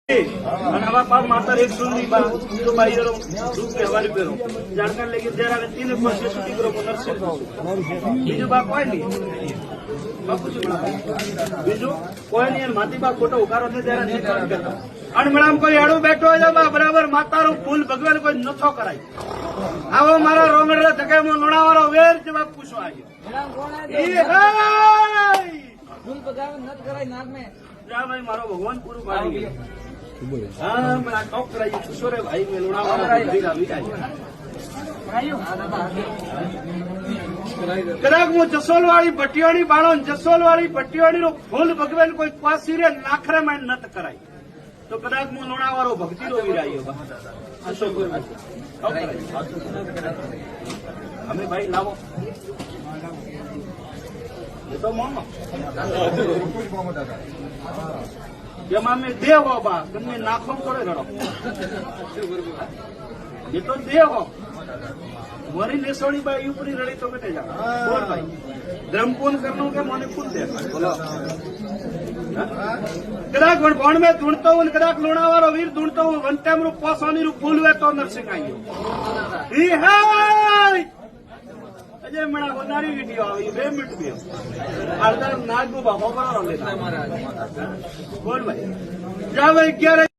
माता एक सुनली बा तो बाइरो रूप के हवाले पे जानकार लेके जरा ने तीन वर्ष छुट्टी करो नर्सिंग बीजू बा कोई नहीं बापू जी बीजू कोई नहीं माती बा खोटो उकारो ने जरा नहीं करता अणमणाम कोई आड़ो बैठो है बा बराबर मातारो फूल भगवान कोई नथो कराई आवो मारा रोंगड़ा जगे मो लोणावारो वेर जवाब पूछो आयो ई हाय फूल भगवान नथ कराई नाग में जा भाई मारो भगवान पूरू पाड़ी गयो हाँ मैं टॉप कराई किशोरे भाई में लोणावाला कदाच वो जसोल वाली भटियाणी बाणो जसोल वाली भटियाणी रो फूल भगवान कोई क्वासी रे नाखरे में नत कराई तो कदाच मो लोणावारो भक्ति रो वीरायो अशोक हमें भाई लावो ये तो मामा જેમાં અમે દેવ બા તમને નાખો પડે રડો એ તો દેવ મારી લેસોડી બાઈ ઉપરી રડી તો બેઠે જા બોલ ભાઈ ધર્મપૂન કરનું કે મને પૂન દે બોલો કદાચ ભણ મેં ધૂણતો હું કદાચ લોણાવાળો વીર ધૂણતો હું વન ટાઈમ રૂપ પોસોની રૂપ ફૂલ વે તો નરસિંહ આવ્યો ઈ હાય अजय मेरा होनारी वीडियो आई 2 मिनट में अर्धा नाग बाबा बना ले बोल भाई जा भाई 11